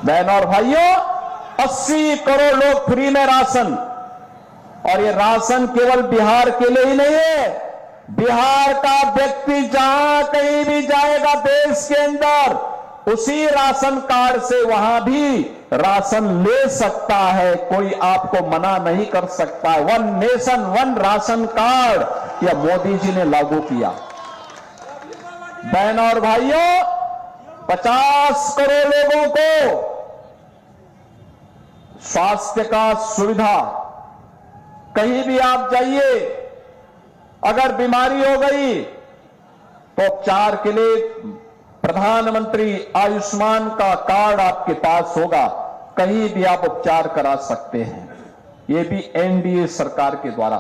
बहनों और भाइयों, 80 करोड़ लोग फ्री में राशन, और ये राशन केवल बिहार के लिए ही नहीं है। बिहार का व्यक्ति जहां कहीं भी जाएगा देश के अंदर, उसी राशन कार्ड से वहां भी राशन ले सकता है, कोई आपको मना नहीं कर सकता। One nation one ration card यह मोदी जी ने लागू किया। बहनों और भाइयों, 50 करोड़ लोगों को स्वास्थ्य का सुविधा, कहीं भी आप जाइए, अगर बीमारी हो गई तो उपचार के लिए प्रधानमंत्री आयुष्मान का कार्ड आपके पास होगा, कहीं भी आप उपचार करा सकते हैं। ये भी एनडीए सरकार के द्वारा।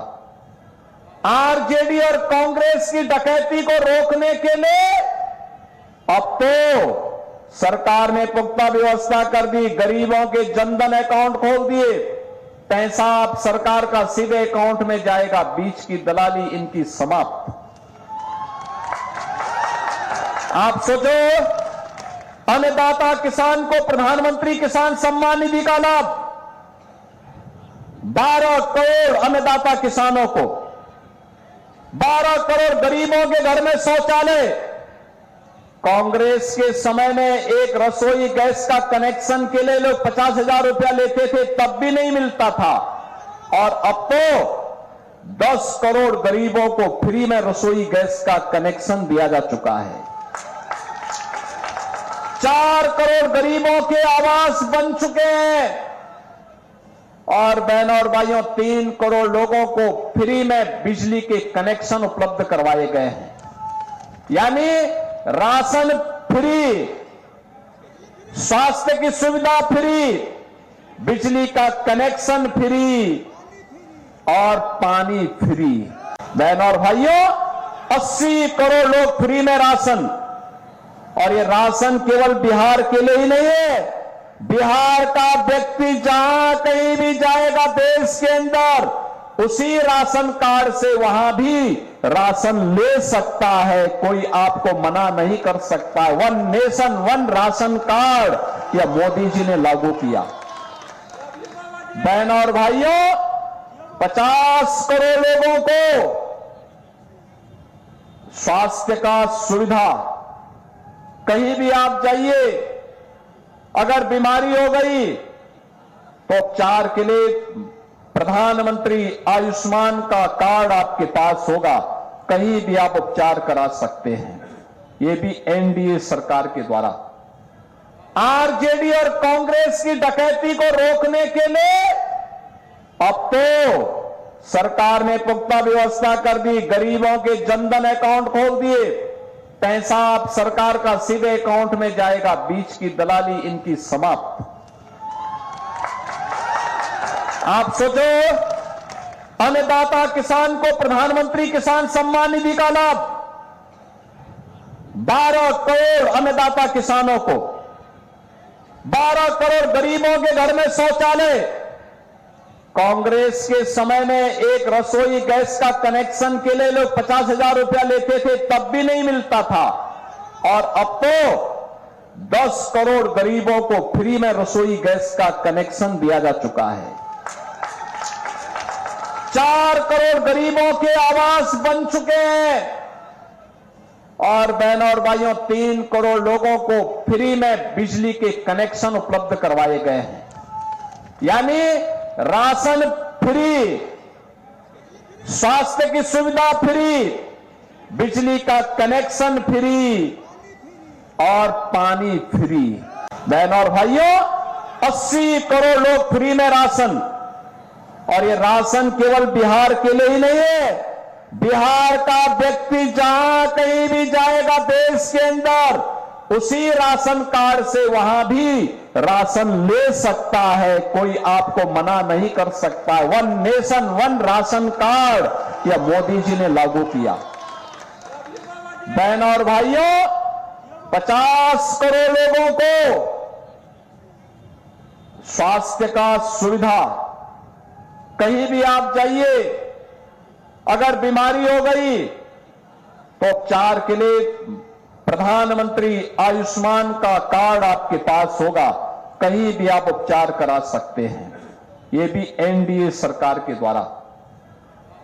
आरजेडी और कांग्रेस की डकैती को रोकने के लिए अब तो सरकार ने पुख्ता व्यवस्था कर दी। गरीबों के जनधन अकाउंट खोल दिए, पैसा आप सरकार का सीधे अकाउंट में जाएगा, बीच की दलाली इनकी समाप्त। आप सोचो, अन्नदाता किसान को प्रधानमंत्री किसान सम्मान निधि का लाभ, 12 करोड़ अन्नदाता किसानों को, 12 करोड़ गरीबों के घर में शौचालय। कांग्रेस के समय में एक रसोई गैस का कनेक्शन के लिए लोग 50,000 रुपया लेते थे, तब भी नहीं मिलता था, और अब तो 10 करोड़ गरीबों को फ्री में रसोई गैस का कनेक्शन दिया जा चुका है। 4 करोड़ गरीबों के आवास बन चुके हैं, और बहनों और भाइयों, 3 करोड़ लोगों को फ्री में बिजली के कनेक्शन उपलब्ध करवाए गए हैं। यानी राशन फ्री, स्वास्थ्य की सुविधा फ्री, बिजली का कनेक्शन फ्री और पानी फ्री। बहनों और भाइयों, 80 करोड़ लोग फ्री में राशन, और ये राशन केवल बिहार के लिए ही नहीं है। बिहार का व्यक्ति जहां कहीं भी जाएगा देश के अंदर, उसी राशन कार्ड से वहां भी राशन ले सकता है, कोई आपको मना नहीं कर सकता। One nation one ration card यह मोदी जी ने लागू किया। बहनों और भाइयों, 50 करोड़ लोगों को स्वास्थ्य का सुविधा, कहीं भी आप जाइए, अगर बीमारी हो गई तो उपचार के लिए प्रधानमंत्री आयुष्मान का कार्ड आपके पास होगा, कहीं भी आप उपचार करा सकते हैं। ये भी एनडीए सरकार के द्वारा। आरजेडी और कांग्रेस की डकैती को रोकने के लिए अब तो सरकार ने पुख्ता व्यवस्था कर दी। गरीबों के जनधन अकाउंट खोल दिए, पैसा आप सरकार का सीधे अकाउंट में जाएगा, बीच की दलाली इनकी समाप्त। आप सोचो, अन्नदाता किसान को प्रधानमंत्री किसान सम्मान निधि का लाभ, 12 करोड़ अन्नदाता किसानों को, 12 करोड़ गरीबों के घर में शौचालय। कांग्रेस के समय में एक रसोई गैस का कनेक्शन के लिए लोग 50,000 रुपया लेते थे, तब भी नहीं मिलता था, और अब तो 10 करोड़ गरीबों को फ्री में रसोई गैस का कनेक्शन दिया जा चुका है। 4 करोड़ गरीबों के आवास बन चुके हैं, और बहनों और भाइयों, 3 करोड़ लोगों को फ्री में बिजली के कनेक्शन उपलब्ध करवाए गए हैं। यानी राशन फ्री, स्वास्थ्य की सुविधा फ्री, बिजली का कनेक्शन फ्री और पानी फ्री। बहनों और भाइयों, 80 करोड़ लोग फ्री में राशन, और ये राशन केवल बिहार के लिए ही नहीं है। बिहार का व्यक्ति जहां कहीं भी जाएगा देश के अंदर, उसी राशन कार्ड से वहां भी राशन ले सकता है, कोई आपको मना नहीं कर सकता। One nation one ration card यह मोदी जी ने लागू किया। बहनों और भाइयों, 50 करोड़ लोगों को स्वास्थ्य का सुविधा, कहीं भी आप जाइए, अगर बीमारी हो गई तो उपचार के लिए प्रधानमंत्री आयुष्मान का कार्ड आपके पास होगा, कहीं भी आप उपचार करा सकते हैं। ये भी एनडीए सरकार के द्वारा।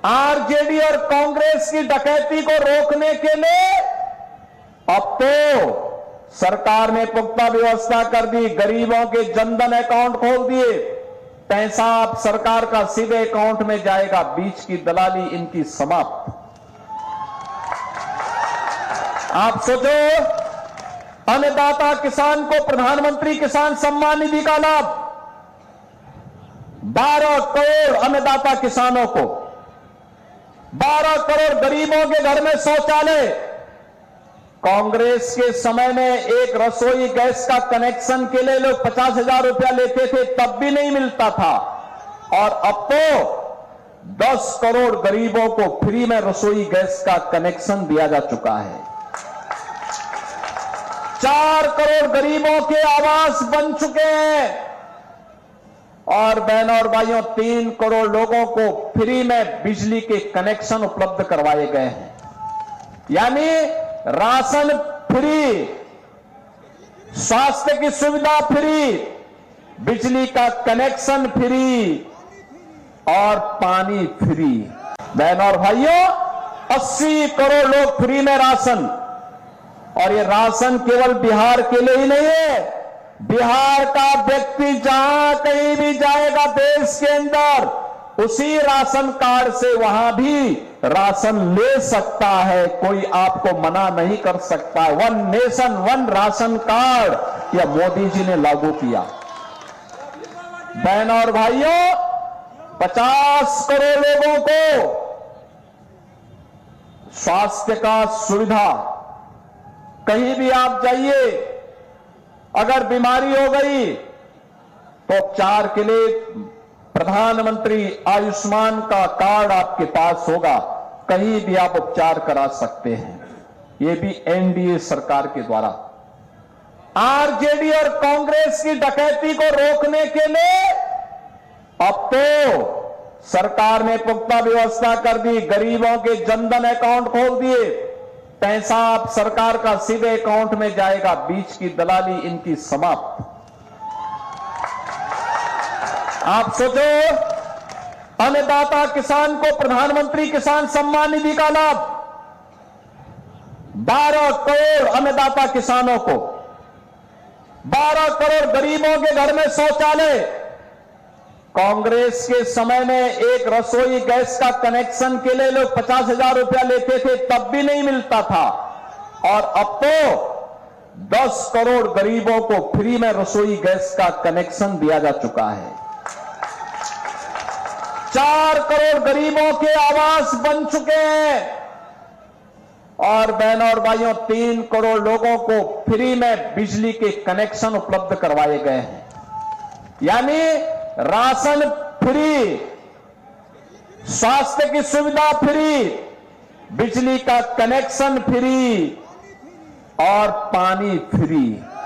आरजेडी और कांग्रेस की डकैती को रोकने के लिए अब तो सरकार ने पुख्ता व्यवस्था कर दी। गरीबों के जनधन अकाउंट खोल दिए। पैसा अब सरकार का सीधे अकाउंट में जाएगा। बीच की दलाली इनकी समाप्त। आप सोचो, अन्नदाता किसान को प्रधानमंत्री किसान सम्मान निधि का लाभ, 12 करोड़ अन्नदाता किसानों को, 12 करोड़ गरीबों के घर में शौचालय। कांग्रेस के समय में एक रसोई गैस का कनेक्शन के लिए लोग 50,000 रुपया लेते थे, तब भी नहीं मिलता था। और अब तो 10 करोड़ गरीबों को फ्री में रसोई गैस का कनेक्शन दिया जा चुका है। 4 करोड़ गरीबों के आवास बन चुके हैं। और बहनों और भाइयों, 3 करोड़ लोगों को फ्री में बिजली के कनेक्शन उपलब्ध करवाए गए हैं। यानी राशन फ्री, स्वास्थ्य की सुविधा फ्री, बिजली का कनेक्शन फ्री और पानी फ्री। बहनों और भाइयों, 80 करोड़ लोग फ्री में राशन। और ये राशन केवल बिहार के लिए ही नहीं है। बिहार का व्यक्ति जहां कहीं भी जाएगा देश के अंदर, उसी राशन कार्ड से वहां भी राशन ले सकता है। कोई आपको मना नहीं कर सकता। 1 नेशन 1 राशन कार्ड यह मोदी जी ने लागू किया। बहनों और भाइयों, 50 करोड़ लोगों को स्वास्थ्य का सुविधा। कहीं भी आप जाइए, अगर बीमारी हो गई तो उपचार के लिए प्रधानमंत्री आयुष्मान का कार्ड आपके पास होगा। कहीं भी आप उपचार करा सकते हैं। ये भी एनडीए सरकार के द्वारा। आरजेडी और कांग्रेस की डकैती को रोकने के लिए अब तो सरकार ने पुख्ता व्यवस्था कर दी। गरीबों के जनधन अकाउंट खोल दिए। पैसा अब सरकार का सीधे अकाउंट में जाएगा। बीच की दलाली इनकी समाप्त। आप सोचो, अन्नदाता किसान को प्रधानमंत्री किसान सम्मान निधि का लाभ, 12 करोड़ अन्नदाता किसानों को, 12 करोड़ गरीबों के घर में शौचालय। कांग्रेस के समय में एक रसोई गैस का कनेक्शन के लिए लोग 50,000 रुपया लेते थे, तब भी नहीं मिलता था। और अब तो 10 करोड़ गरीबों को फ्री में रसोई गैस का कनेक्शन दिया जा चुका है। 4 करोड़ गरीबों के आवास बन चुके हैं। और बहनों और भाइयों, 3 करोड़ लोगों को फ्री में बिजली के कनेक्शन उपलब्ध करवाए गए हैं। यानी राशन फ्री, स्वास्थ्य की सुविधा फ्री, बिजली का कनेक्शन फ्री और पानी फ्री।